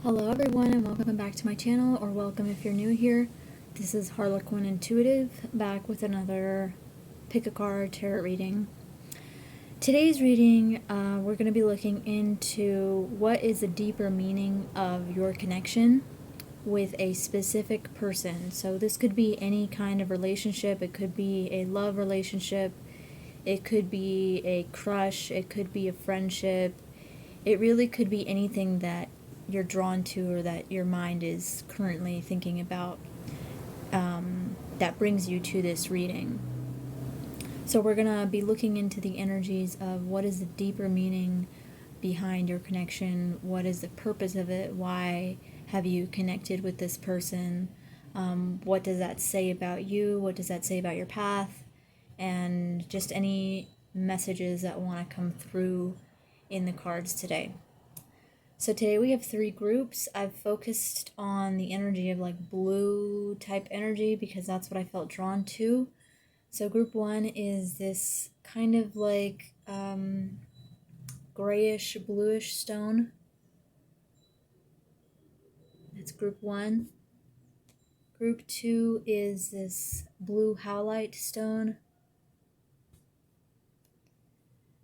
Hello everyone and welcome back to my channel, or welcome if you're new here. This is Harlequin Intuitive, back with another pick a card tarot reading. Today's reading, we're going to be looking into what is the deeper meaning of your connection with a specific person. So this could be any kind of relationship. It could be a love relationship, it could be a crush, it could be a friendship. It really could be anything that you're drawn to or that your mind is currently thinking about that brings you to this reading. So we're going to be looking into the energies of what is the deeper meaning behind your connection, what is the purpose of it, why have you connected with this person, what does that say about you, what does that say about your path, and just any messages that want to come through in the cards today. So today we have 3 groups. I've focused on the energy of like blue type energy because that's what I felt drawn to. So group 1 is this kind of like grayish bluish stone. That's group 1. Group 2 is this blue howlite stone.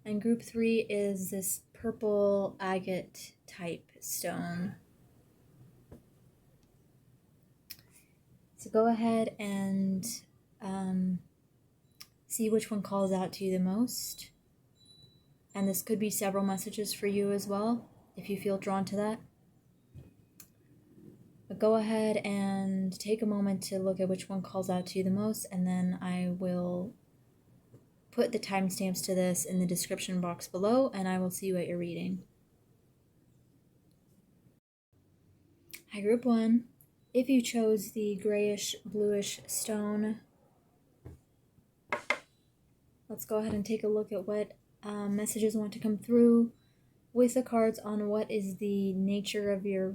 And group 3 is this purple agate type stone. So go ahead and see which one calls out to you the most. And this could be several messages for you as well, if you feel drawn to that. But go ahead and take a moment to look at which one calls out to you the most, and then I will put the timestamps to this in the description box below, and I will see you at your reading. Hi, group 1. If you chose the grayish bluish stone, let's go ahead and take a look at what messages want to come through with the cards on what is the nature of your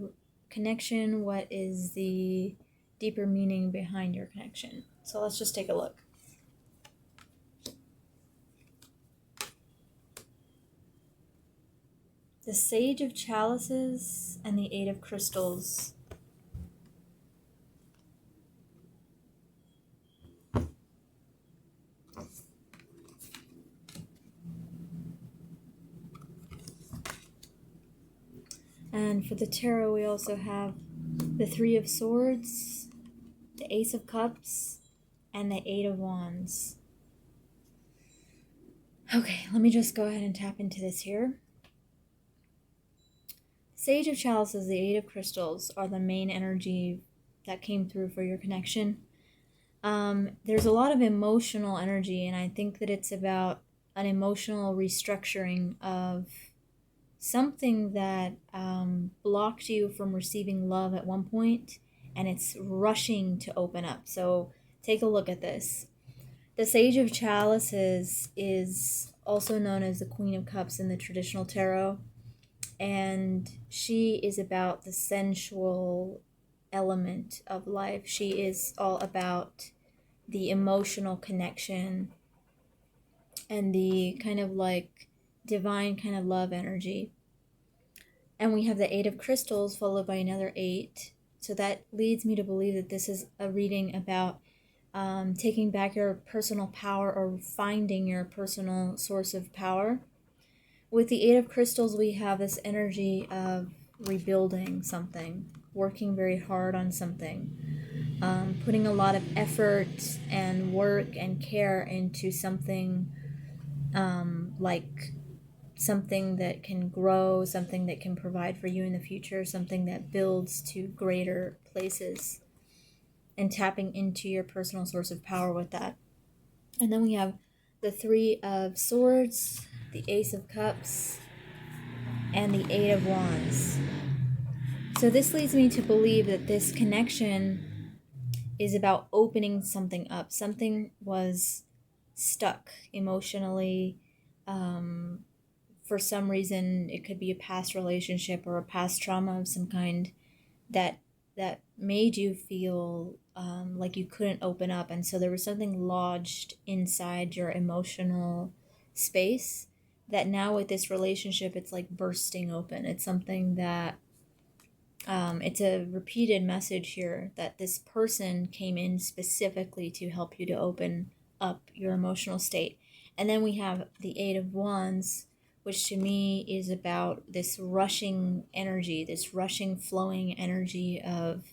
connection, what is the deeper meaning behind your connection. So let's just take a look. The Sage of Chalices and the 8 of Crystals. And for the tarot, we also have the 3 of Swords, the Ace of Cups, and the 8 of Wands. Okay, let me just go ahead and tap into this here. Sage of Chalices, the 8 of Crystals are the main energy that came through for your connection. There's a lot of emotional energy, and I think that it's about an emotional restructuring of something that blocked you from receiving love at one point, and it's rushing to open up. So take a look at this. The Sage of Chalices is also known as the Queen of Cups in the traditional tarot, and she is about the sensual element of life. She is all about the emotional connection and the kind of like divine kind of love energy. And we have the 8 of Crystals followed by another 8. So that leads me to believe that this is a reading about taking back your personal power or finding your personal source of power. With the 8 of Crystals, we have this energy of rebuilding something, working very hard on something, putting a lot of effort and work and care into something, like something that can grow, something that can provide for you in the future, something that builds to greater places, and tapping into your personal source of power with that. And then we have the 3 of Swords, the Ace of Cups, and the 8 of Wands. So this leads me to believe that this connection is about opening something up. Something was stuck emotionally. For some reason, it could be a past relationship or a past trauma of some kind that made you feel like you couldn't open up. And so there was something lodged inside your emotional space that now with this relationship, it's like bursting open. It's something that It's a repeated message here that this person came in specifically to help you to open up your emotional state. And then we have the Eight of Wands, which to me is about this rushing energy, this rushing, flowing energy of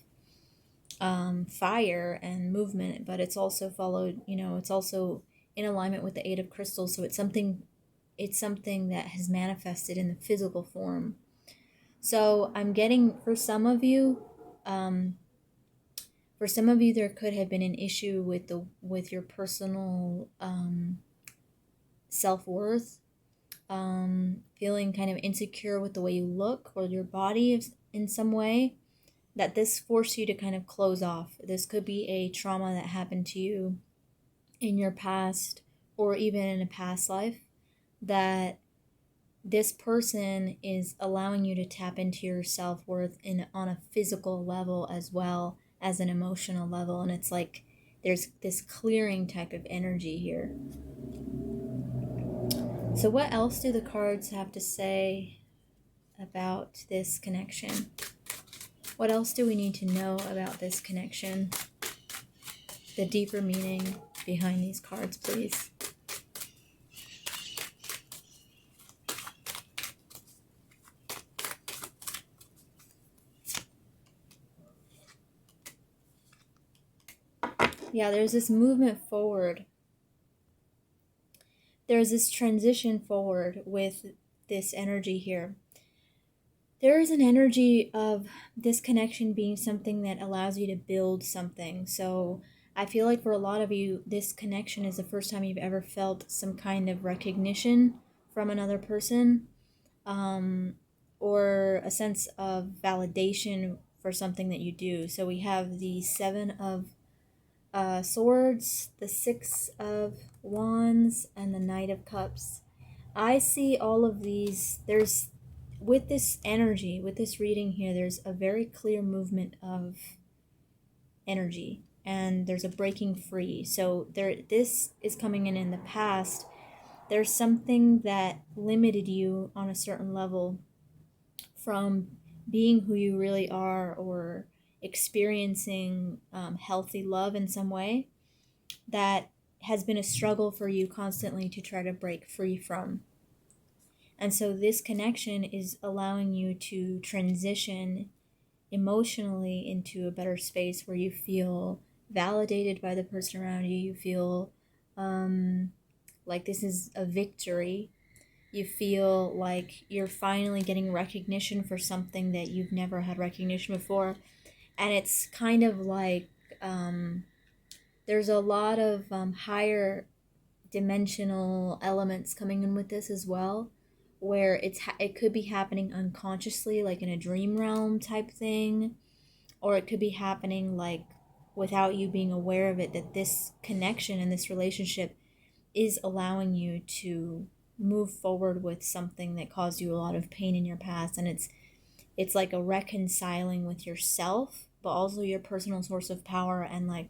fire and movement, but it's also followed, it's also in alignment with the Eight of Crystals. So it's something that has manifested in the physical form. So I'm getting, for some of you, there could have been an issue with your personal self-worth, feeling kind of insecure with the way you look or your body in some way, that this forced you to kind of close off. This could be a trauma that happened to you in your past or even in a past life, that this person is allowing you to tap into your self-worth on a physical level as well as an emotional level. And it's like there's this clearing type of energy here. So what else do the cards have to say about this connection? What else do we need to know about this connection? The deeper meaning behind these cards, please. Yeah, there's this movement forward. There's this transition forward with this energy here. There is an energy of this connection being something that allows you to build something. So I feel like for a lot of you, this connection is the first time you've ever felt some kind of recognition from another person, or a sense of validation for something that you do. So we have the Seven of Swords, the Six of Wands, and the Knight of Cups. I see all of these. With this energy, with this reading here, there's a very clear movement of energy, and there's a breaking free. So this is coming in the past. There's something that limited you on a certain level from being who you really are, or experiencing healthy love in some way, that has been a struggle for you constantly to try to break free from. And so this connection is allowing you to transition emotionally into a better space where you feel validated by the person around you. You feel like this is a victory. You feel like you're finally getting recognition for something that you've never had recognition before. And it's kind of like there's a lot of higher dimensional elements coming in with this as well, where it could be happening unconsciously, like in a dream realm type thing, or it could be happening like without you being aware of it, that this connection and this relationship is allowing you to move forward with something that caused you a lot of pain in your past. And it's like a reconciling with yourself, but also your personal source of power. And like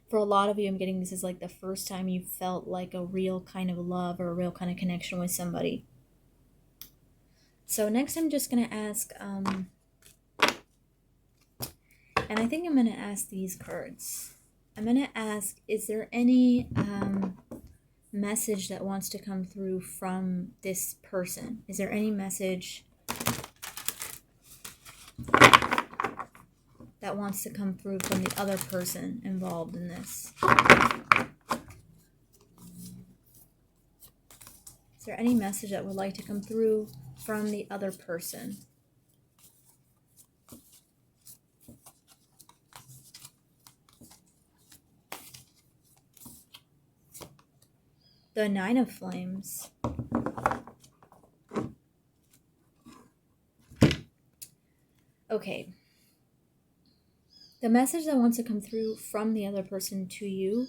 for a lot of you, I'm getting this is like the first time you felt like a real kind of love or a real kind of connection with somebody. So next I'm just going to ask, and I think I'm going to ask these cards. I'm going to ask, is there any message that wants to come through from this person? Is there any message that wants to come through from the other person involved in this? Is there any message that would like to come through from the other person? The Nine of Flames. Okay. The message that wants to come through from the other person to you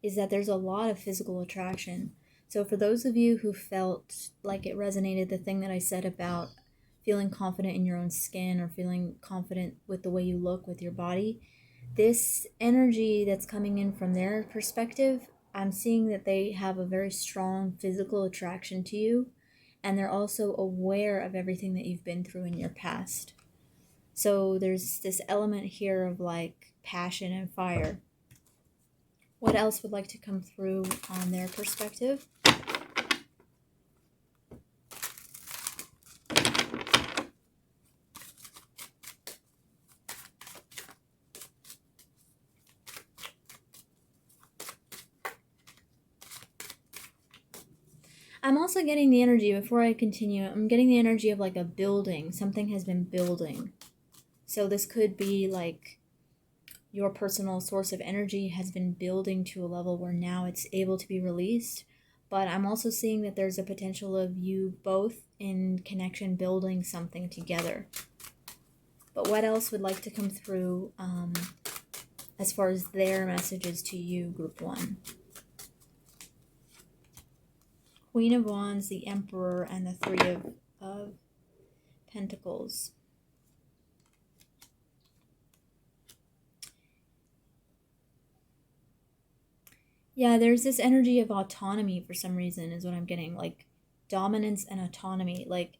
is that there's a lot of physical attraction. So for those of you who felt like it resonated, the thing that I said about feeling confident in your own skin or feeling confident with the way you look with your body, this energy that's coming in from their perspective, I'm seeing that they have a very strong physical attraction to you, and they're also aware of everything that you've been through in your past. So there's this element here of like passion and fire. What else would like to come through on their perspective? I'm also getting the energy, before I continue, I'm getting the energy of like a building. Something has been building. So this could be like your personal source of energy has been building to a level where now it's able to be released. But I'm also seeing that there's a potential of you both in connection building something together. But what else would like to come through as far as their messages to you, Group 1? Queen of Wands, the Emperor, and the Three of Pentacles. Yeah, there's this energy of autonomy for some reason, is what I'm getting. Like dominance and autonomy. Like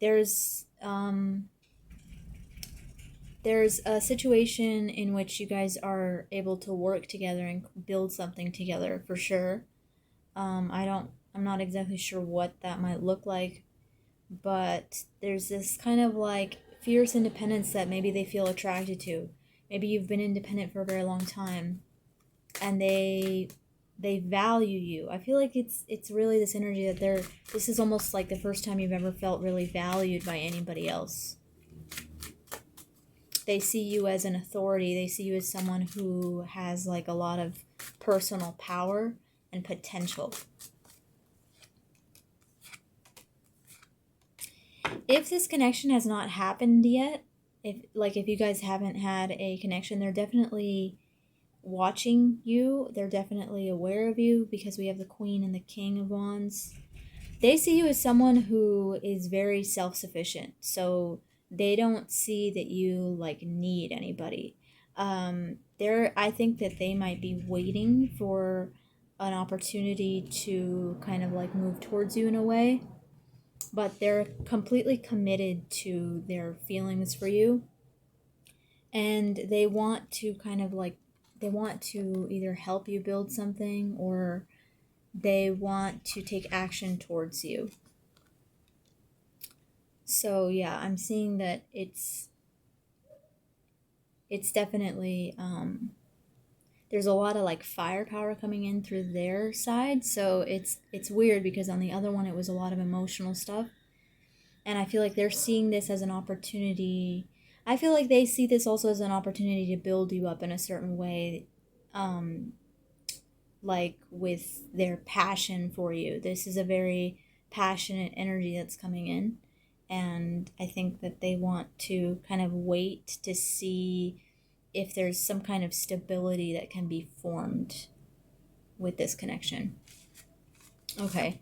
there's a situation in which you guys are able to work together and build something together for sure. I'm not exactly sure what that might look like, but there's this kind of like fierce independence that maybe they feel attracted to. Maybe you've been independent for a very long time and they value you. I feel like it's really this energy that this is almost like the first time you've ever felt really valued by anybody else. They see you as an authority. They see you as someone who has like a lot of personal power and potential. If this connection has not happened yet, if you guys haven't had a connection, they're definitely watching you. They're definitely aware of you, because we have the Queen and the King of Wands. They see you as someone who is very self-sufficient. So they don't see that you like need anybody. I think that they might be waiting for an opportunity to kind of like move towards you in a way, but they're completely committed to their feelings for you, and they want to kind of like they want to either help you build something, or they want to take action towards you. So yeah, I'm seeing that it's definitely there's a lot of like firepower coming in through their side. So it's weird, because on the other one it was a lot of emotional stuff, and I feel like they're seeing this as an opportunity. I feel like they see this also as an opportunity to build you up in a certain way, like with their passion for you. This is a very passionate energy that's coming in, and I think that they want to kind of wait to see if there's some kind of stability that can be formed with this connection. Okay,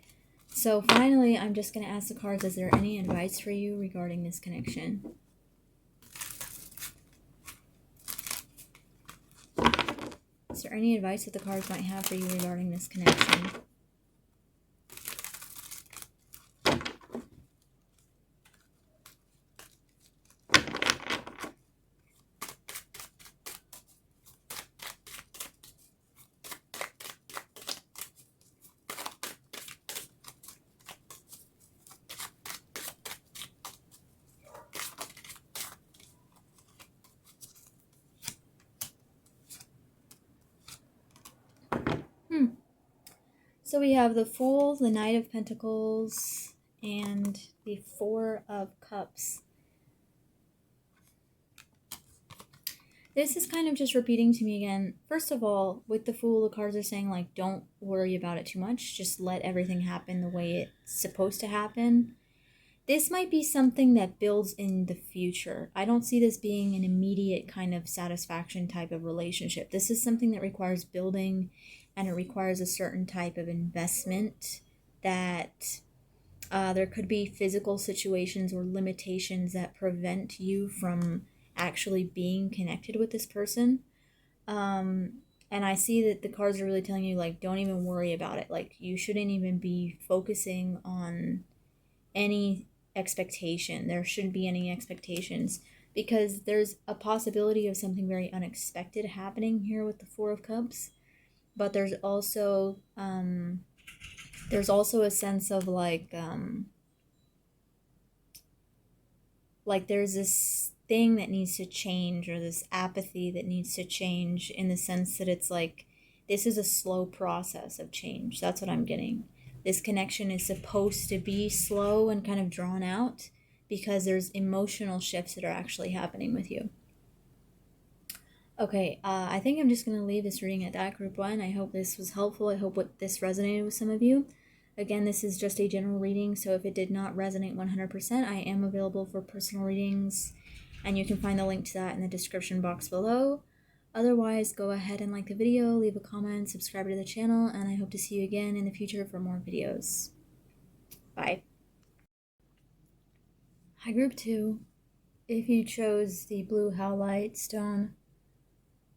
so finally, I'm just going to ask the cards, is there any advice for you regarding this connection? Is there any advice that the cards might have for you regarding this connection? So we have the Fool, the Knight of Pentacles, and the Four of Cups. This is kind of just repeating to me again. First of all, with the Fool, the cards are saying, like, don't worry about it too much. Just let everything happen the way it's supposed to happen. This might be something that builds in the future. I don't see this being an immediate kind of satisfaction type of relationship. This is something that requires building, and it requires a certain type of investment that there could be physical situations or limitations that prevent you from actually being connected with this person. And I see that the cards are really telling you, like, don't even worry about it. Like, you shouldn't even be focusing on any expectation. There shouldn't be any expectations because there's a possibility of something very unexpected happening here with the Four of Cups. But there's also a sense of like there's this thing that needs to change, or this apathy that needs to change, in the sense that it's like this is a slow process of change. That's what I'm getting. This connection is supposed to be slow and kind of drawn out because there's emotional shifts that are actually happening with you. Okay, I think I'm just going to leave this reading at that, group one. I hope this was helpful. I hope this resonated with some of you. Again, this is just a general reading, so if it did not resonate 100%, I am available for personal readings, and you can find the link to that in the description box below. Otherwise, go ahead and like the video, leave a comment, subscribe to the channel, and I hope to see you again in the future for more videos. Bye. Hi, group 2. If you chose the blue howlite stone,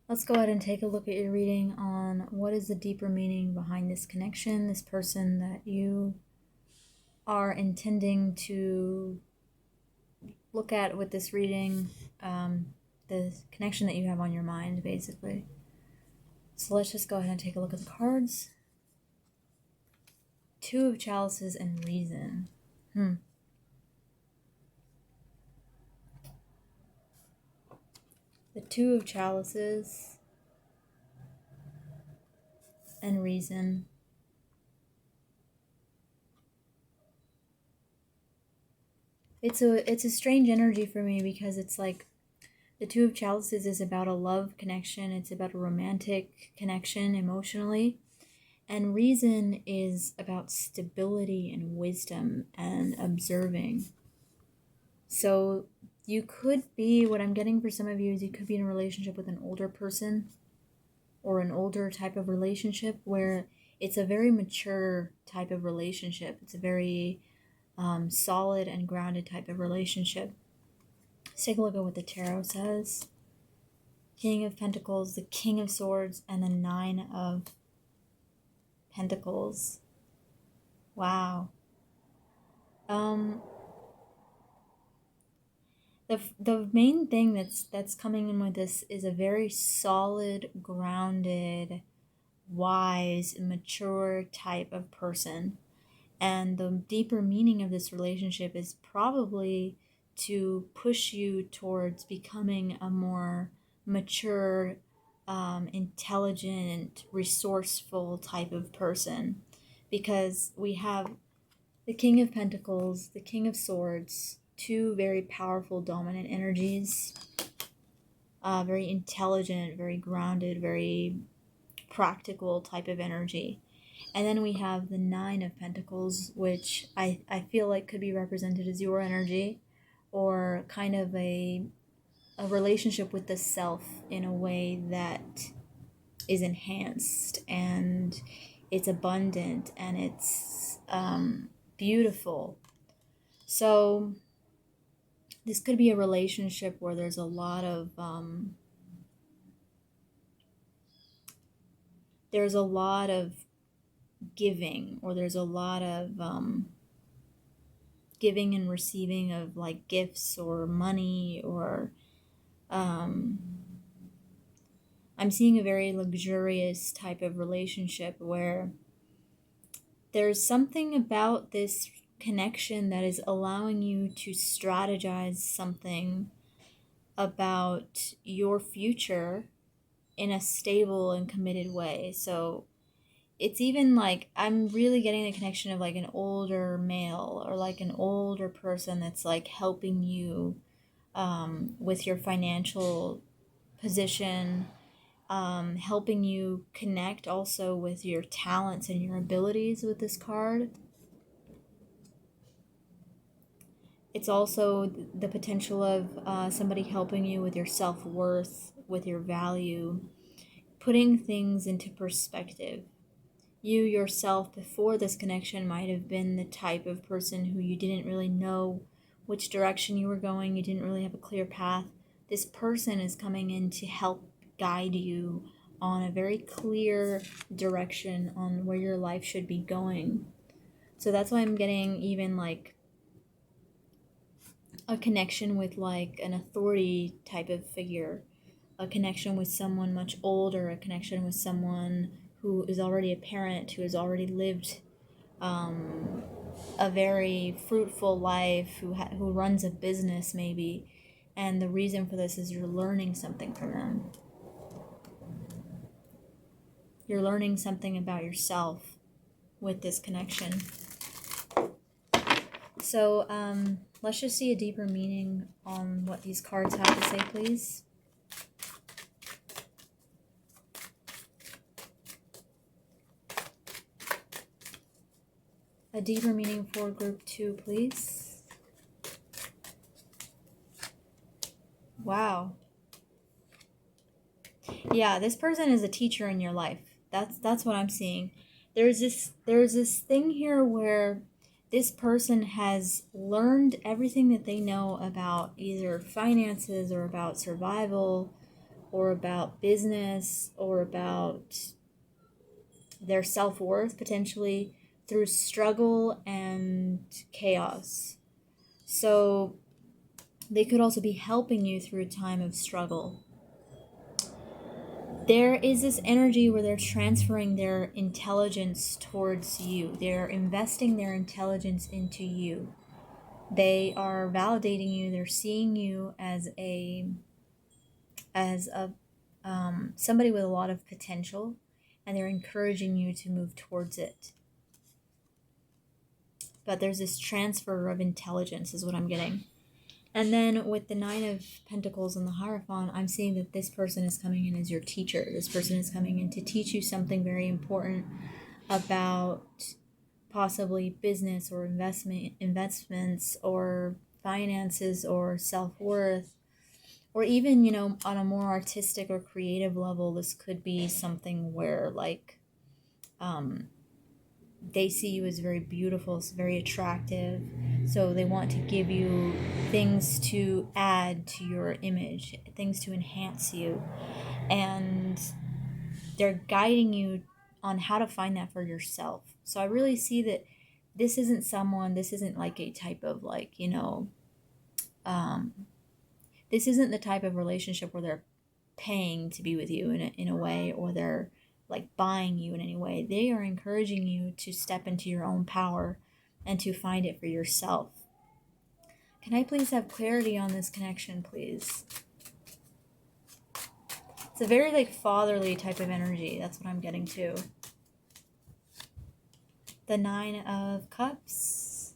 let's go ahead and take a look at your reading on what is the deeper meaning behind this connection, this person that you are intending to look at with this reading, the connection that you have on your mind, basically. So let's just go ahead and take a look at the cards. Two of Chalices and Reason. The Two of Chalices and Reason. It's a strange energy for me because it's like the Two of Chalices is about a love connection. It's about a romantic connection emotionally. And Reason is about stability and wisdom and observing. So you could be, what I'm getting for some of you is you could be in a relationship with an older person, or an older type of relationship where it's a very mature type of relationship. It's a very solid and grounded type of relationship. Let's take a look at what the tarot says. King of Pentacles, the King of Swords, and the Nine of Pentacles. Wow. The main thing that's coming in with this is a very solid, grounded, wise, mature type of person. And the deeper meaning of this relationship is probably to push you towards becoming a more mature, intelligent, resourceful type of person. Because we have the King of Pentacles, the King of Swords, two very powerful, dominant energies. Very intelligent, very grounded, very practical type of energy. And then we have the Nine of Pentacles, which I feel like could be represented as your energy, or kind of a relationship with the self in a way that is enhanced, and it's abundant, and it's beautiful. So this could be a relationship where there's a lot of giving, or there's a lot of giving and receiving of like gifts or money, or I'm seeing a very luxurious type of relationship where there's something about this connection that is allowing you to strategize something about your future in a stable and committed way. So it's even like I'm really getting the connection of like an older male, or like an older person that's like helping you with your financial position, helping you connect also with your talents and your abilities with this card. It's also the potential of somebody helping you with your self-worth, with your value, putting things into perspective. You yourself, before this connection, might have been the type of person who you didn't really know which direction you were going. You didn't really have a clear path. This person is coming in to help guide you on a very clear direction on where your life should be going. So that's why I'm getting even like a connection with like an authority type of figure, a connection with someone much older, a connection with someone who is already a parent, who has already lived a very fruitful life, who runs a business maybe, and the reason for this is you're learning something from them. You're learning something about yourself with this connection. So let's just see a deeper meaning on what these cards have to say, please. A deeper meaning for group 2, please. Wow. Yeah, this person is a teacher in your life. That's what I'm seeing. There's this thing here where this person has learned everything that they know about either finances or about survival or about business or about their self-worth, potentially through struggle and chaos. So they could also be helping you through a time of struggle. There is this energy where they're transferring their intelligence towards you. They're investing their intelligence into you. They are validating you. They're seeing you as a somebody with a lot of potential, and they're encouraging you to move towards it. But there's this transfer of intelligence is what I'm getting. And then with the 9 of Pentacles and the Hierophant, I'm seeing that this person is coming in as your teacher. This person is coming in to teach you something very important about possibly business or investments or finances or self-worth. Or even, you know, on a more artistic or creative level, this could be something where like they see you as very beautiful, very attractive. So they want to give you things to add to your image, things to enhance you. And they're guiding you on how to find that for yourself. So I really see that this isn't like a type of like, you know, this isn't the type of relationship where they're paying to be with you in a way, or they're like buying you in any way. They are encouraging you to step into your own power and to find it for yourself. Can I please have clarity on this connection, please? It's a very like fatherly type of energy. That's what I'm getting to. The 9 of Cups.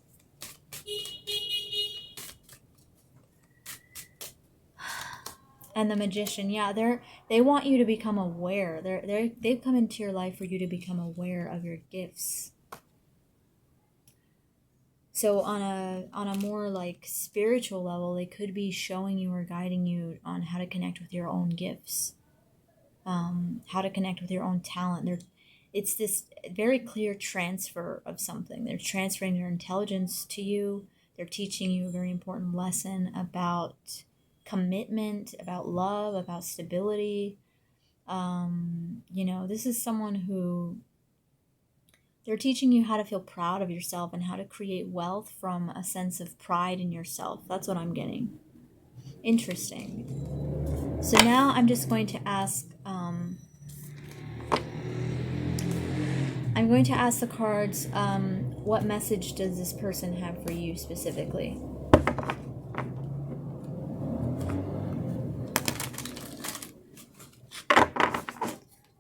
And the Magician. Yeah, they want you to become aware. They've come into your life for you to become aware of your gifts. So on a more like spiritual level, they could be showing you or guiding you on how to connect with your own gifts, how to connect with your own talent. It's this very clear transfer of something. They're transferring their intelligence to you. They're teaching you a very important lesson about commitment, about love, about stability. You know, this is someone who they're teaching you how to feel proud of yourself and how to create wealth from a sense of pride in yourself. That's what I'm getting. Interesting. So now I'm just going to ask, the cards, what message does this person have for you specifically?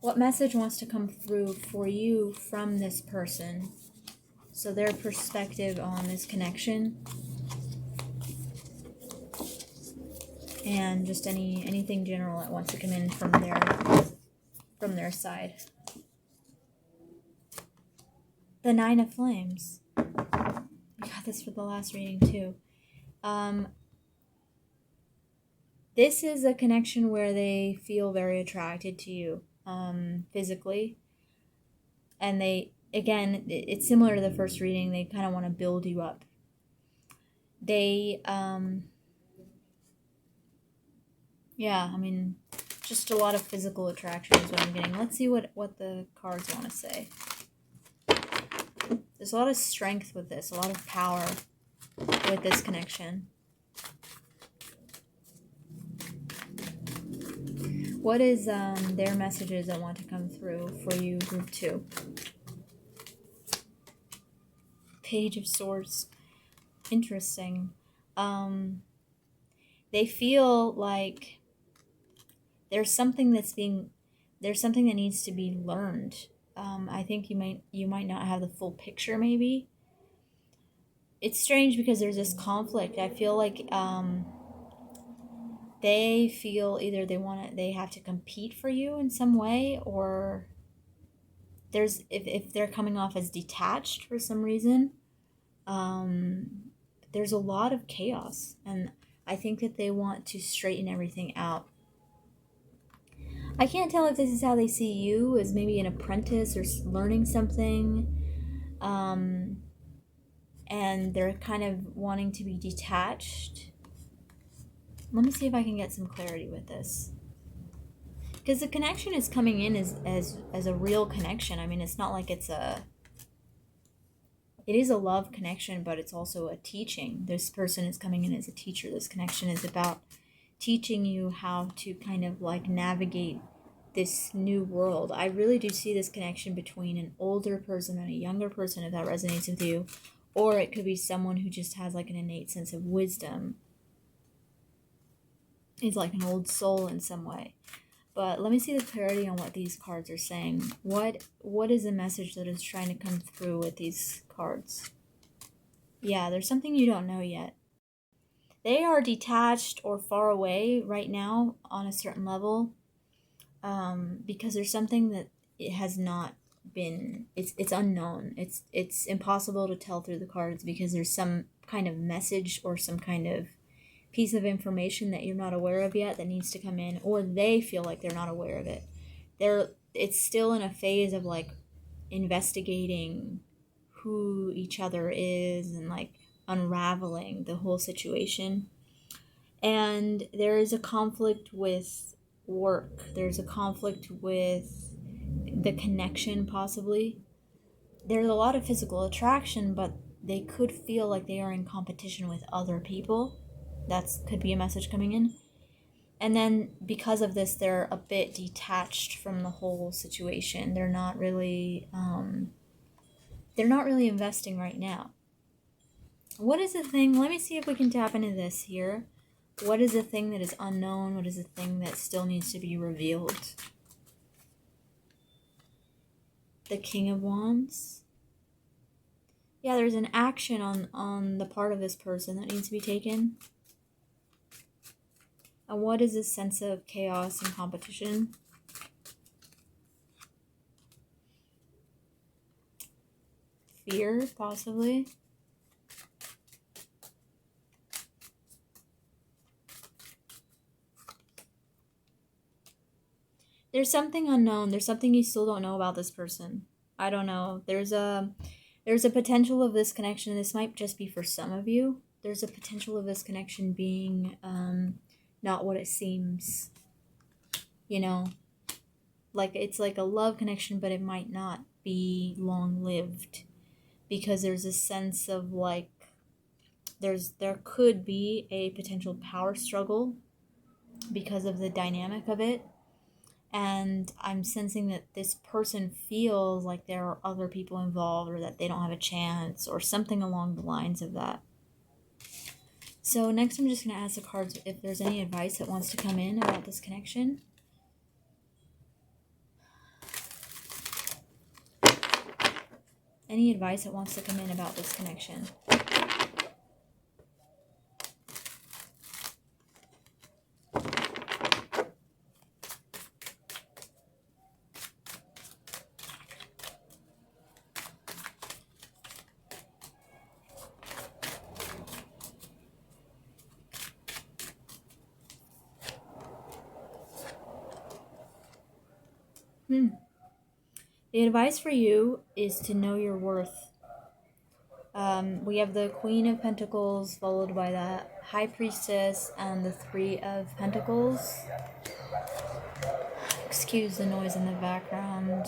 What message wants to come through for you from this person? So their perspective on this connection. And just anything general that wants to come in from their side. The 9 of Flames. We got this for the last reading too. This is a connection where they feel very attracted to you physically. And it's similar to the first reading. They kind of want to build you up. They, yeah, I mean, just a lot of physical attraction is what I'm getting. Let's see what the cards want to say. There's a lot of strength with this, a lot of power with this connection. What is their messages that want to come through for you, group 2? Page of Swords. Interesting. They feel like there's something that needs to be learned. I think you might not have the full picture, maybe. It's strange because there's this conflict. I feel like they feel either they have to compete for you in some way, or if they're coming off as detached for some reason, there's a lot of chaos, and I think that they want to straighten everything out. I can't tell if this is how they see you, as maybe an apprentice or learning something, and they're kind of wanting to be detached. Let me see if I can get some clarity with this, because the connection is coming in as a real connection. I mean, it's not like it is a love connection, but it's also a teaching. This person is coming in as a teacher. This connection is about teaching you how to kind of like navigate this new world. I really do see this connection between an older person and a younger person, if that resonates with you, or it could be someone who just has like an innate sense of wisdom. It's like an old soul in some way. But let me see the clarity on what these cards are saying. What is the message that is trying to come through with these cards? Yeah, there's something you don't know yet. They are detached or far away right now on a certain level, because there's something that it has not been. It's unknown. It's impossible to tell through the cards, because there's some kind of message or some kind of piece of information that you're not aware of yet that needs to come in, or they feel like they're not aware of it. It's still in a phase of like investigating who each other is and like unraveling the whole situation. And there is a conflict with work. There's a conflict with the connection, possibly. There's a lot of physical attraction, but they could feel like they are in competition with other people. That could be a message coming in. And then because of this, they're a bit detached from the whole situation. They're not really investing right now. What is the thing? Let me see if we can tap into this here. What is the thing that is unknown? What is the thing that still needs to be revealed? The King of Wands. Yeah, there's an action on the part of this person that needs to be taken. And what is this sense of chaos and competition? Fear, possibly. There's something unknown. There's something you still don't know about this person. I don't know. There's a potential of this connection. This might just be for some of you. There's a potential of this connection being not what it seems. You know, like it's like a love connection, but it might not be long-lived, because there's a sense of like there could be a potential power struggle because of the dynamic of it. And I'm sensing that this person feels like there are other people involved, or that they don't have a chance, or something along the lines of that. So next I'm just going to ask the cards if there's any advice that wants to come in about this connection. Any advice that wants to come in about this connection. The advice for you is to know your worth. We have the Queen of Pentacles, followed by the High Priestess and the Three of Pentacles. Excuse the noise in the background.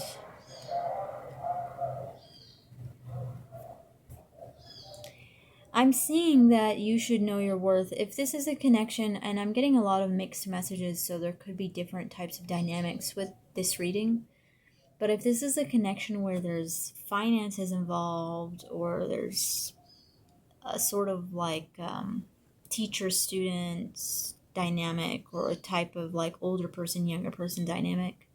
I'm seeing that you should know your worth. If this is a connection, and I'm getting a lot of mixed messages, so there could be different types of dynamics with this reading. But if this is a connection where there's finances involved, or there's a sort of like teacher-student dynamic, or a type of like older person, younger person dynamic,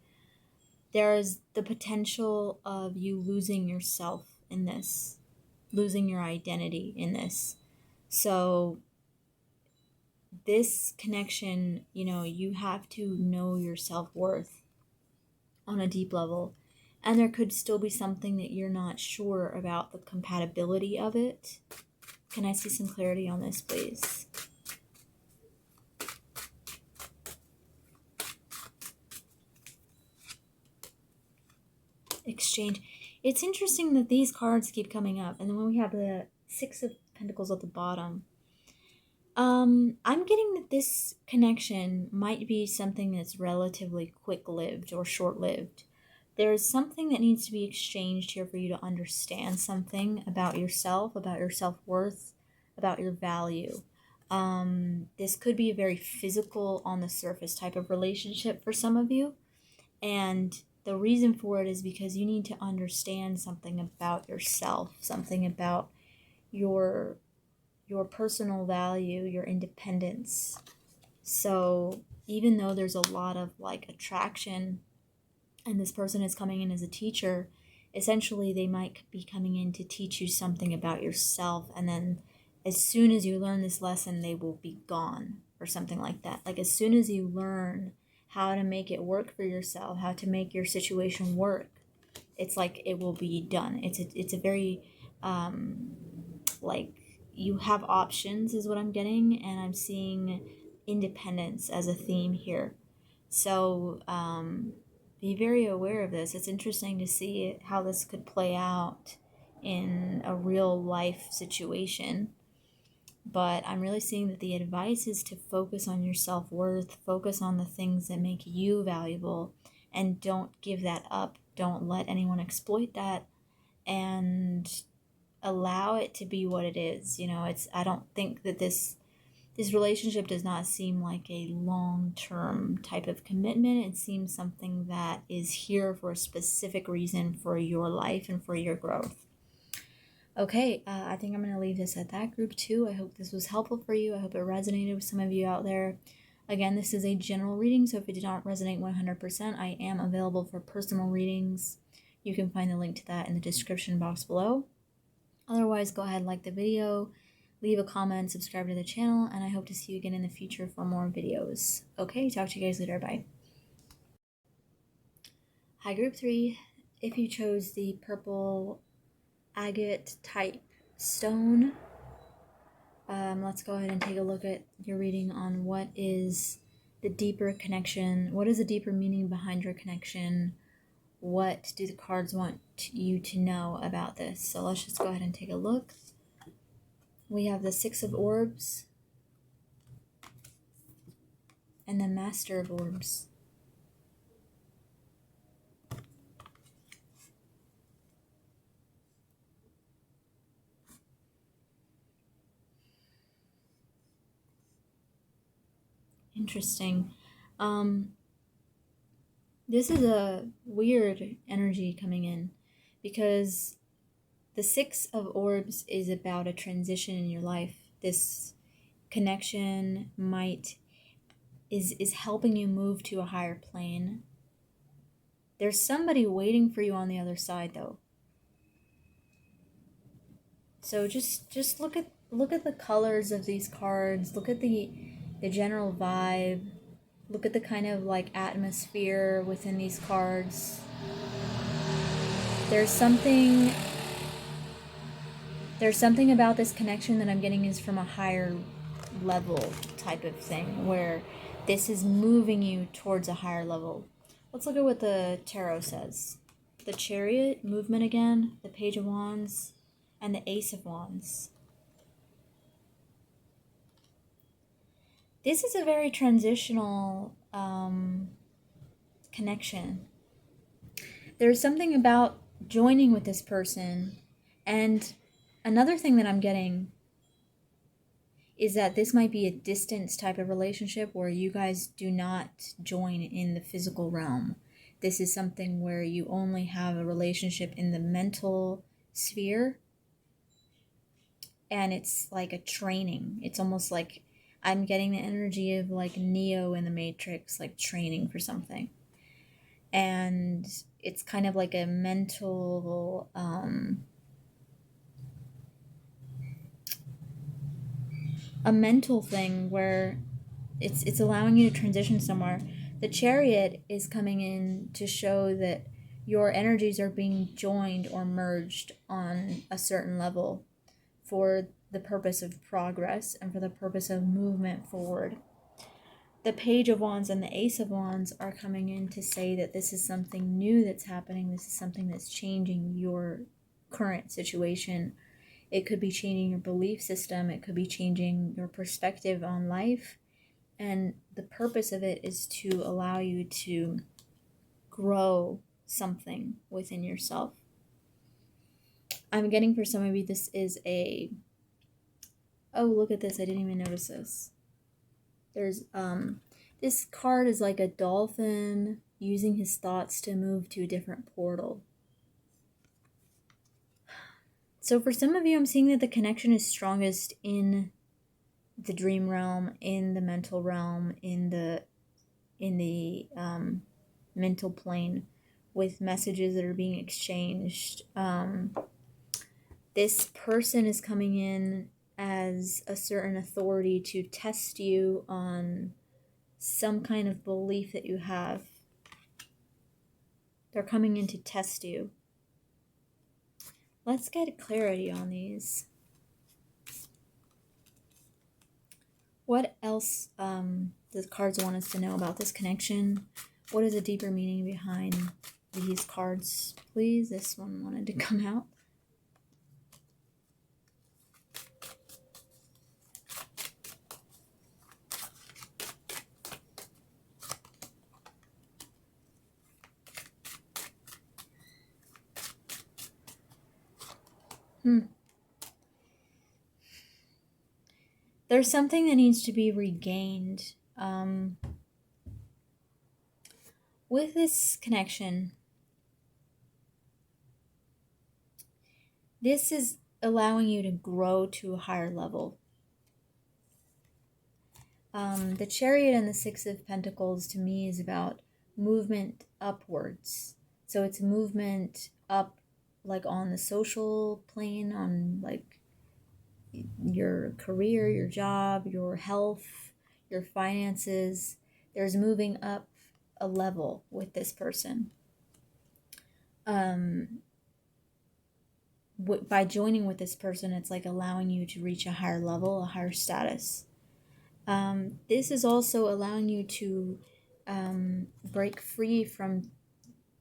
there is the potential of you losing yourself in this, losing your identity in this. So this connection, you have to know your self-worth on a deep level. And there could still be something that you're not sure about the compatibility of it. Can I see some clarity on this, please? Exchange. It's interesting that these cards keep coming up. And then when we have the Six of Pentacles at the bottom, I'm getting that this connection might be something that's relatively quick-lived or short-lived. There's something that needs to be exchanged here for you to understand something about yourself, about your self-worth, about your value. This could be a very physical, on the surface type of relationship for some of you. And the reason for it is because you need to understand something about yourself, something about your personal value, your independence. So even though there's a lot of like attraction, and this person is coming in as a teacher, essentially they might be coming in to teach you something about yourself, and then as soon as you learn this lesson, they will be gone, or something like that. Like as soon as you learn how to make it work for yourself, how to make your situation work, it's like it will be done. It's a very like, you have options is what I'm getting, and I'm seeing independence as a theme here. So be very aware of this. It's interesting to see how this could play out in a real life situation. But I'm really seeing that the advice is to focus on your self-worth, focus on the things that make you valuable, and don't give that up. Don't let anyone exploit that, and allow it to be what it is. I don't think that this relationship does not seem like a long-term type of commitment. It seems something that is here for a specific reason for your life and for your growth. Okay, I think I'm going to leave this at that, group 2. I hope this was helpful for you. I hope it resonated with some of you out there. Again, this is a general reading, so if it did not resonate 100%, I am available for personal readings. You can find the link to that in the description box below. Otherwise, go ahead and like the video, leave a comment, subscribe to the channel, and I hope to see you again in the future for more videos. Okay, talk to you guys later. Bye. Hi, group 3. If you chose the purple agate type stone, let's go ahead and take a look at your reading on what is the deeper connection, what is the deeper meaning behind your connection, what do the cards want you to know about this. So let's just go ahead and take a look. We have the Six of Orbs and the Master of Orbs. Interesting. This is a weird energy coming in, because the Six of Orbs is about a transition in your life. This connection is helping you move to a higher plane. There's somebody waiting for you on the other side, though. So just look at the colors of these cards. Look at the general vibe. Look at the kind of like atmosphere within these cards. There's something about this connection that I'm getting is from a higher level type of thing, where this is moving you towards a higher level. Let's look at what the tarot says. The Chariot, movement again, the Page of Wands, and the Ace of Wands. This is a very transitional connection. There's something about joining with this person. And another thing that I'm getting is that this might be a distance type of relationship where you guys do not join in the physical realm. This is something where you only have a relationship in the mental sphere, and it's like a training. It's almost like I'm getting the energy of like Neo in the Matrix, like training for something. And it's kind of like a mental thing where it's allowing you to transition somewhere. The Chariot is coming in to show that your energies are being joined or merged on a certain level for the purpose of progress and for the purpose of movement forward. The Page of Wands and the Ace of Wands are coming in to say that this is something new that's happening. This is something that's changing your current situation. It could be changing your belief system. It could be changing your perspective on life. And the purpose of it is to allow you to grow something within yourself. I'm getting for some of you this is a... Oh, look at this. I didn't even notice this. There's this card is like a dolphin using his thoughts to move to a different portal. So for some of you, I'm seeing that the connection is strongest in the dream realm, in the mental realm, in the mental plane, with messages that are being exchanged. This person is coming in as a certain authority to test you on some kind of belief that you have. They're coming in to test you. Let's get clarity on these. What else the cards want us to know about this connection? What is a deeper meaning behind these cards, please? This one wanted to come out. There's something that needs to be regained with this connection. This is allowing you to grow to a higher level. The Chariot and the Six of Pentacles to me is about movement upwards. So it's movement up, like on the social plane, on like your career, your job, your health, your finances. There's moving up a level with this person. By joining with this person, it's like allowing you to reach a higher level, a higher status. This is also allowing you to break free from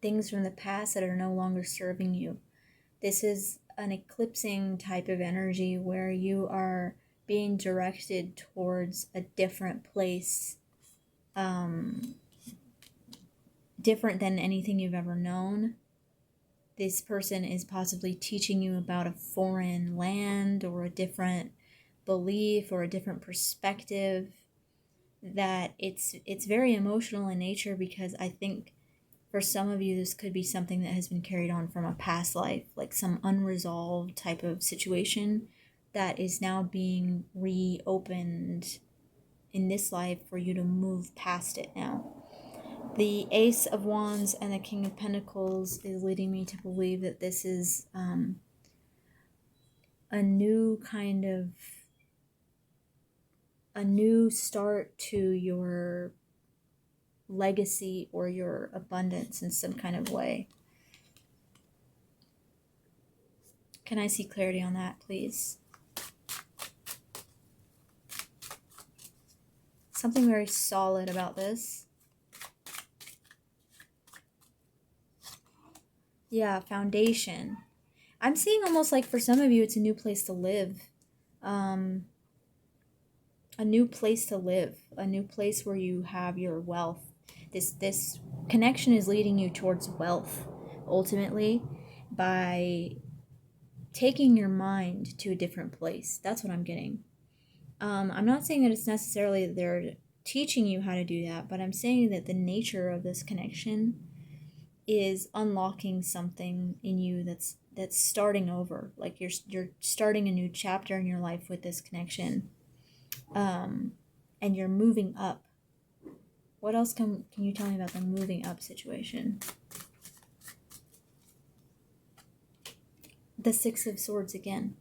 things from the past that are no longer serving you. This is an eclipsing type of energy where you are being directed towards a different place, different than anything you've ever known. This person is possibly teaching you about a foreign land or a different belief or a different perspective. That it's very emotional in nature, because I think for some of you this could be something that has been carried on from a past life, like some unresolved type of situation that is now being reopened in this life for you to move past it now. The Ace of Wands and the King of Pentacles is leading me to believe that this is a new kind of a new start to your legacy or your abundance in some kind of way. Can I see clarity on that, please? Something very solid about this. Yeah, foundation. I'm seeing almost like for some of you it's a new place to live. A new place to live, a new place where you have your wealth. This connection is leading you towards wealth, ultimately, by taking your mind to a different place. That's what I'm getting. I'm not saying that it's necessarily that they're teaching you how to do that, but I'm saying that the nature of this connection is unlocking something in you that's starting over. Like you're starting a new chapter in your life with this connection, and you're moving up. What else can you tell me about the moving up situation? The Six of Swords again.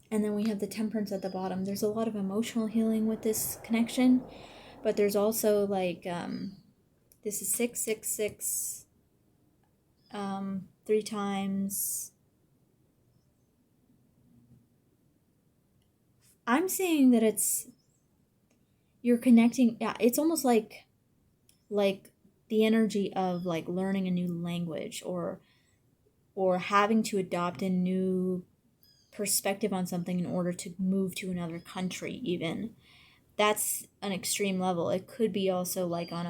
And then we have the Temperance at the bottom. There's a lot of emotional healing with this connection, but there's also like, this is 666, 3 times. I'm seeing that you're connecting. Yeah, it's almost like the energy of like learning a new language, or having to adopt a new perspective on something in order to move to another country. Even that's an extreme level. It could be also like on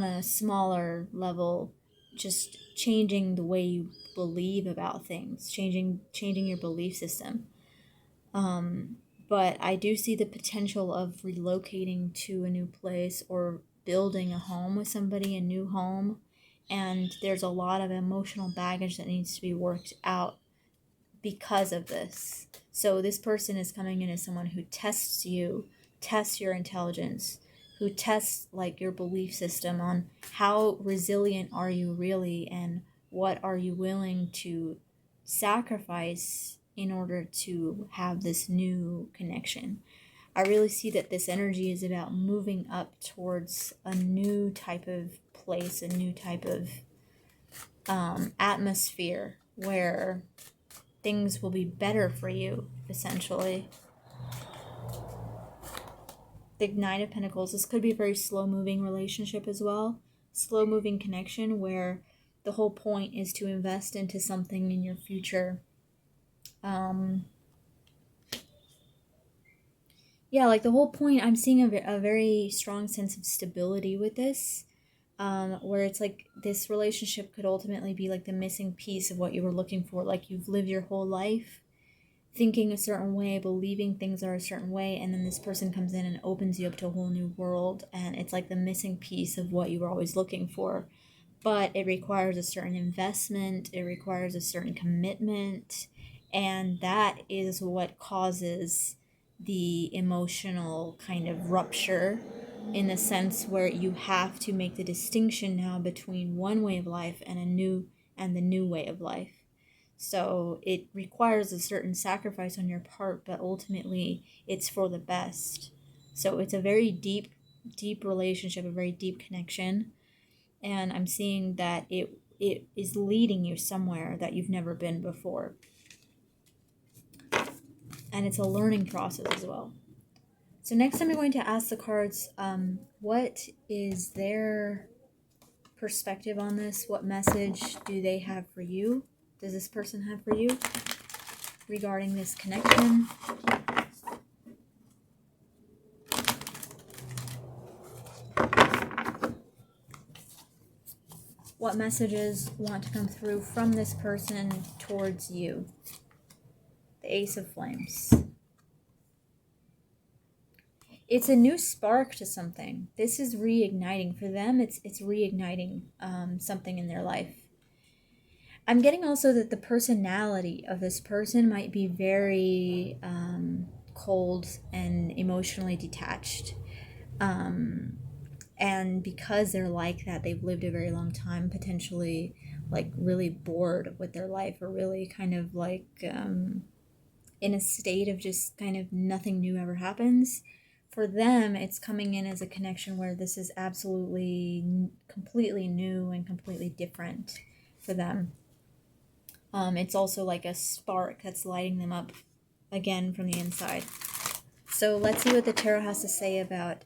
a smaller level, just changing the way you believe about things, changing your belief system. But I do see the potential of relocating to a new place, or building a home with somebody, a new home. And there's a lot of emotional baggage that needs to be worked out because of this. So this person is coming in as someone who tests you, tests your intelligence, who tests like your belief system on how resilient are you really, and what are you willing to sacrifice in order to have this new connection. I really see that this energy is about moving up towards a new type of place, a new type of atmosphere where things will be better for you, essentially. The Knight of Pentacles, this could be a very slow-moving relationship as well. Slow-moving connection where the whole point is to invest into something in your future. Yeah, like the whole point, I'm seeing a very strong sense of stability with this, where it's like this relationship could ultimately be like the missing piece of what you were looking for. Like you've lived your whole life thinking a certain way, believing things are a certain way, and then this person comes in and opens you up to a whole new world, and it's like the missing piece of what you were always looking for. But it requires a certain investment, it requires a certain commitment, and that is what causes the emotional kind of rupture, in the sense where you have to make the distinction now between one way of life and the new way of life. So it requires a certain sacrifice on your part, but ultimately it's for the best. So it's a very deep, deep relationship, a very deep connection. And I'm seeing that it is leading you somewhere that you've never been before. And it's a learning process as well. So next I'm going to ask the cards, what is their perspective on this? What message do they have for you? Does this person have for you regarding this connection? What messages want to come through from this person towards you? The Ace of Flames. It's a new spark to something. This is reigniting. For them, it's reigniting something in their life. I'm getting also that the personality of this person might be very cold and emotionally detached. And because they're like that, they've lived a very long time, potentially like really bored with their life, or really kind of like in a state of just kind of nothing new ever happens. For them, it's coming in as a connection where this is absolutely completely new and completely different for them. It's also like a spark that's lighting them up again from the inside. So let's see what the tarot has to say about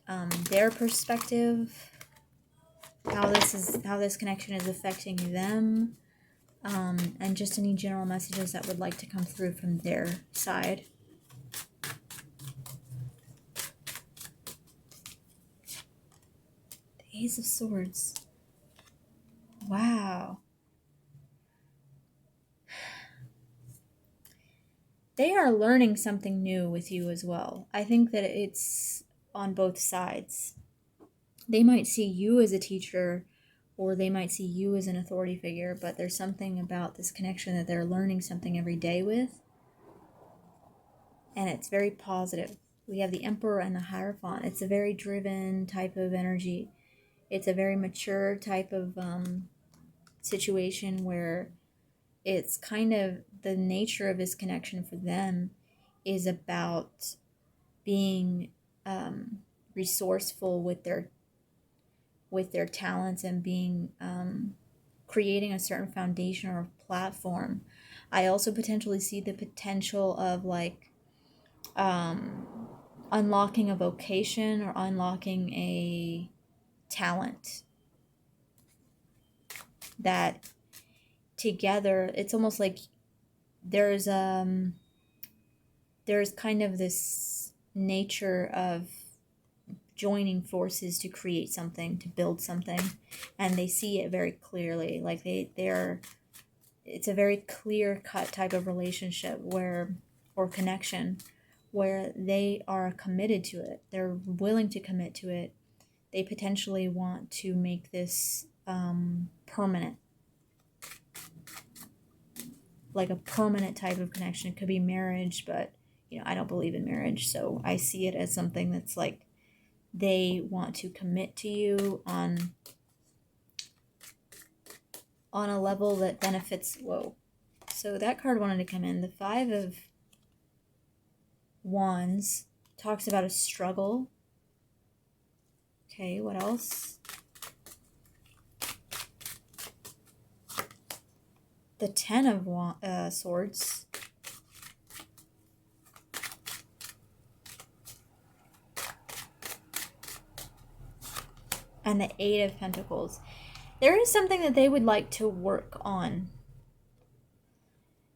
their perspective, how this connection is affecting them, and just any general messages that would like to come through from their side. The Ace of Swords. Wow. they are learning something new with you as well. I think that it's on both sides. They might see you as a teacher, or they might see you as an authority figure, but there's something about this connection that they're learning something every day with, and it's very positive. We have the Emperor and the Hierophant. It's a very driven type of energy. It's a very mature type of situation where it's kind of the nature of this connection for them is about being resourceful with their talents and being creating a certain foundation or platform. I also potentially see the potential of like unlocking a vocation or unlocking a talent that together it's almost like there's kind of this nature of joining forces to create something, to build something, and they see it very clearly. Like they're it's a very clear cut type of relationship or connection where they are committed to it. They're willing to commit to it. They potentially want to make this permanent, like a permanent type of connection. It could be marriage, but I don't believe in marriage, so I see it as something that's like they want to commit to you on a level that benefits. Whoa. So that card wanted to come in. The Five of Wands talks about a struggle. Okay, what else? The Ten of Swords. And the Eight of Pentacles. There is something that they would like to work on.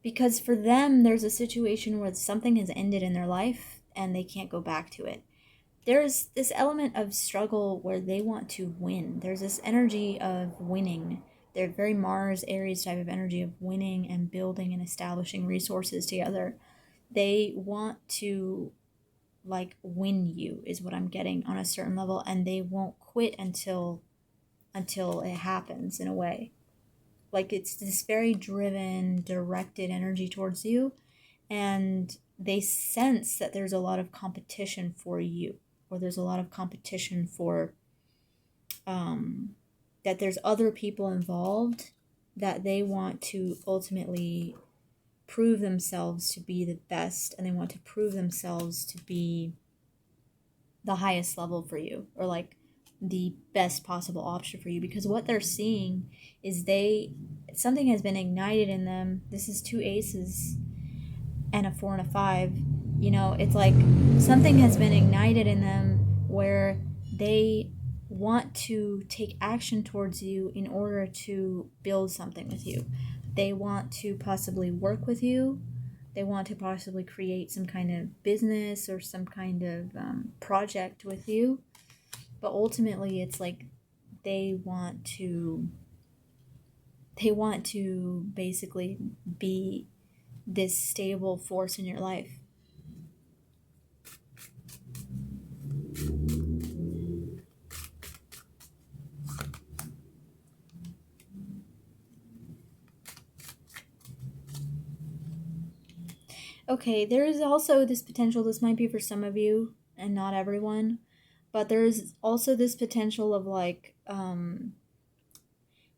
Because for them, there's a situation where something has ended in their life and they can't go back to it. There's this element of struggle where they want to win. There's this energy of winning. They're very Mars, Aries type of energy of winning and building and establishing resources together. They want to like win you is what I'm getting on a certain level, and they won't quit until it happens in a way. Like it's this very driven, directed energy towards you, and they sense that there's a lot of competition for you, or there's a lot of competition for that there's other people involved that they want to ultimately prove themselves to be the best, and they want to prove themselves to be the highest level for you, or like the best possible option for you, because what they're seeing is something has been ignited in them. This is two aces and a 4 and a 5. It's like something has been ignited in them where they want to take action towards you in order to build something with you. They want to possibly work with you. They want to possibly create some kind of business or some kind of project with you. But ultimately, it's like they want to basically be this stable force in your life. Okay, there is also this potential, this might be for some of you and not everyone, but there's also this potential of like,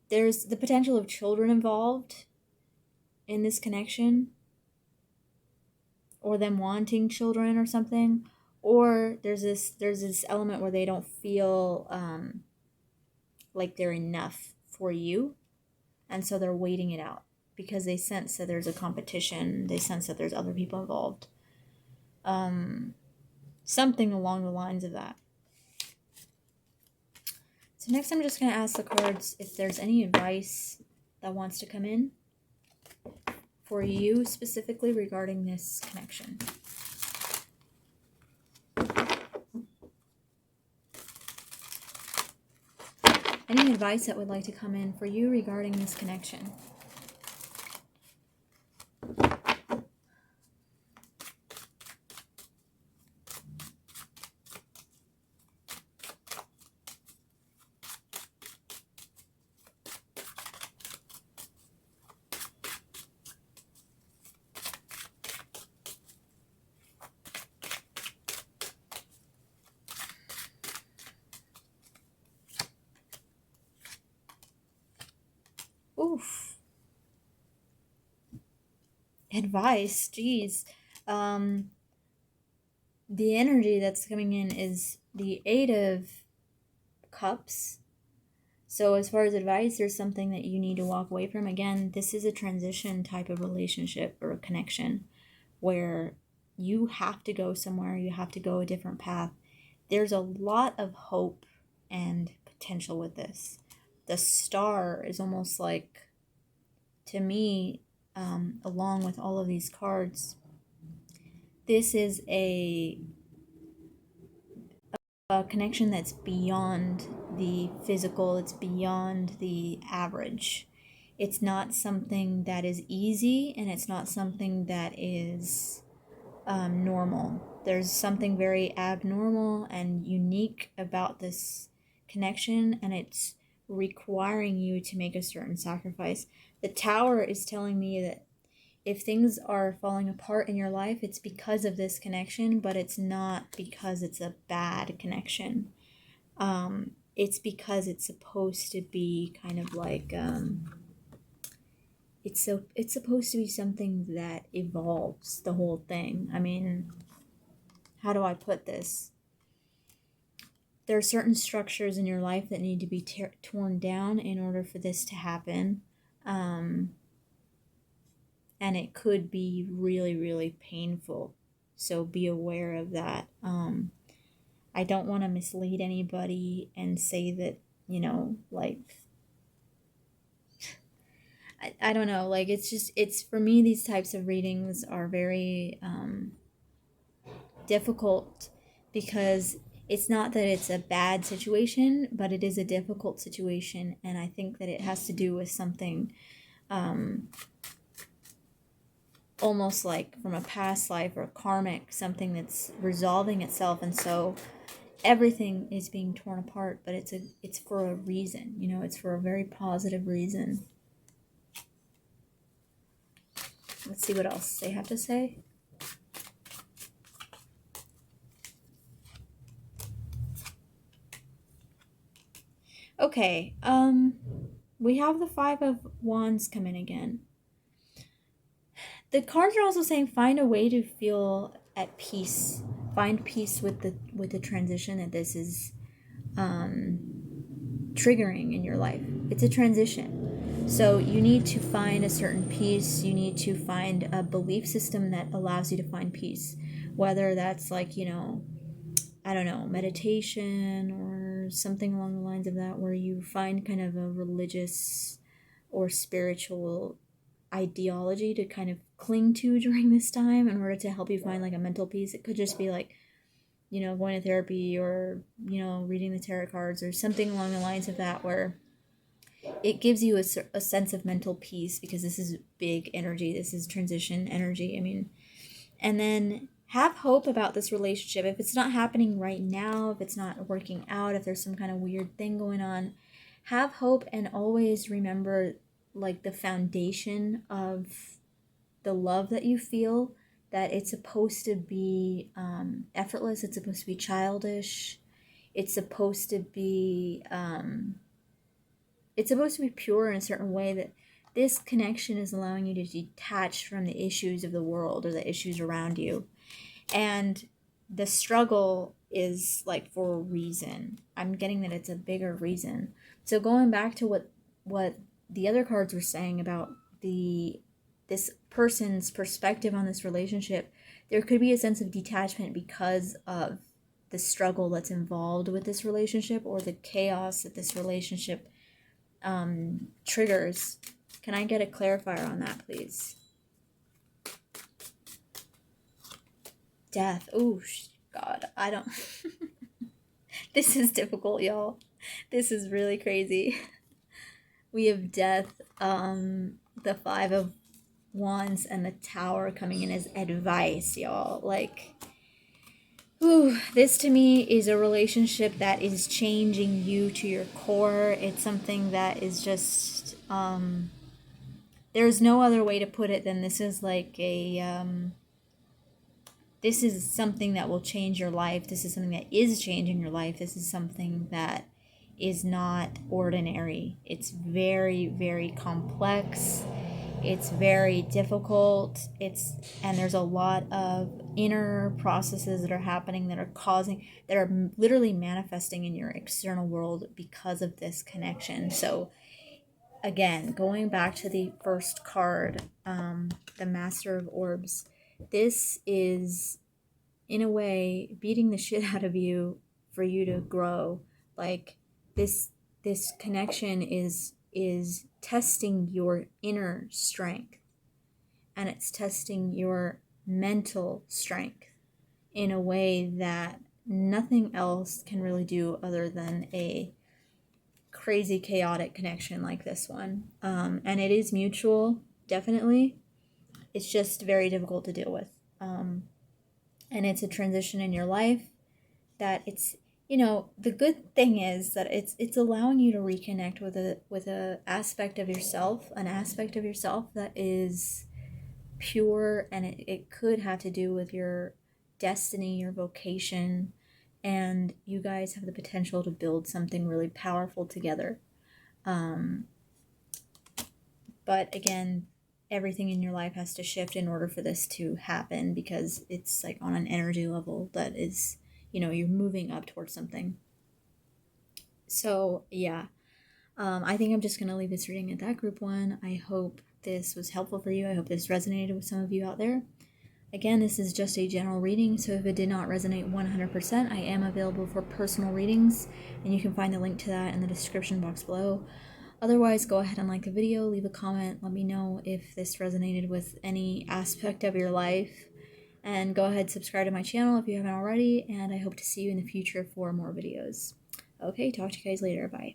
there's the potential of children involved in this connection, or them wanting children or something, or there's this element where they don't feel like they're enough for you, and so they're waiting it out because they sense that there's a competition, they sense that there's other people involved, something along the lines of that. So next I'm just going to ask the cards if there's any advice that wants to come in for you specifically regarding this connection. Any advice that would like to come in for you regarding this connection? Oof. Advice, geez. Um, the energy that's coming in is the Eight of Cups. So as far as advice, there's something that you need to walk away from. Again, this is a transition type of relationship or a connection where you have to go somewhere, you have to go a different path. There's a lot of hope and potential with this. The star is almost like, to me, along with all of these cards, this is a connection that's beyond the physical, it's beyond the average. It's not something that is easy, and it's not something that is normal. There's something very abnormal and unique about this connection, and it's requiring you to make a certain sacrifice. The Tower is telling me that if things are falling apart in your life, it's because of this connection, but it's not because it's a bad connection. It's because it's supposed to be kind of like it's supposed to be something that evolves the whole thing. I mean, how do I put this? There are certain structures in your life that need to be torn down in order for this to happen. And it could be really, really painful. So be aware of that. I don't want to mislead anybody and say that, like, I don't know, like, it's for me, these types of readings are very difficult because it's not that it's a bad situation, but it is a difficult situation. And I think that it has to do with something almost like from a past life or karmic, something that's resolving itself. And so everything is being torn apart, but it's for a reason, it's for a very positive reason. Let's see what else they have to say. Okay, we have the Five of Wands come in again. The cards are also saying find a way to feel at peace. Find peace with the transition that this is triggering in your life. It's a transition. So you need to find a certain peace. You need to find a belief system that allows you to find peace. Whether that's like, I don't know, meditation or something along the lines of that, where you find kind of a religious or spiritual ideology to kind of cling to during this time in order to help you find like a mental peace. It could just be like, going to therapy or, reading the tarot cards or something along the lines of that, where it gives you a sense of mental peace, because this is big energy. This is transition energy. I mean, and then have hope about this relationship. If it's not happening right now, if it's not working out, if there's some kind of weird thing going on, have hope and always remember like the foundation of the love that you feel, that it's supposed to be effortless. It's supposed to be childish. It's supposed to be pure in a certain way, that this connection is allowing you to detach from the issues of the world or the issues around you. And the struggle is like for a reason. I'm getting that it's a bigger reason. So going back to what the other cards were saying about this person's perspective on this relationship, there could be a sense of detachment because of the struggle that's involved with this relationship, or the chaos that this relationship triggers. Can I get a clarifier on that, please? Death. Oh, God. I don't... This is difficult, y'all. This is really crazy. We have death, the Five of Wands, and the Tower coming in as advice, y'all. Like, ooh, this to me is a relationship that is changing you to your core. It's something that is just, there's no other way to put it than this is like this is something that will change your life. This is something that is changing your life. This is something that is not ordinary. It's very, very complex. It's very difficult. And there's a lot of inner processes that are happening that are literally manifesting in your external world because of this connection. So again, going back to the first card, the Master of Orbs, this is in a way beating the shit out of you for you to grow. Like this connection is testing your inner strength, and it's testing your mental strength in a way that nothing else can really do other than a crazy chaotic connection like this one. And it is mutual, definitely. It's just very difficult to deal with. And it's a transition in your life that it's, the good thing is that it's allowing you to reconnect with a aspect of yourself, that is pure, and it could have to do with your destiny, your vocation, and you guys have the potential to build something really powerful together. But again, everything in your life has to shift in order for this to happen, because it's like on an energy level that is, you're moving up towards something. So yeah, I think I'm just going to leave this reading at that, group one. I hope this was helpful for you. I hope this resonated with some of you out there. Again, this is just a general reading, so if it did not resonate 100%, I am available for personal readings, and you can find the link to that in the description box below. Otherwise, go ahead and like the video, leave a comment, let me know if this resonated with any aspect of your life, and go ahead, subscribe to my channel if you haven't already, and I hope to see you in the future for more videos. Okay, talk to you guys later, bye.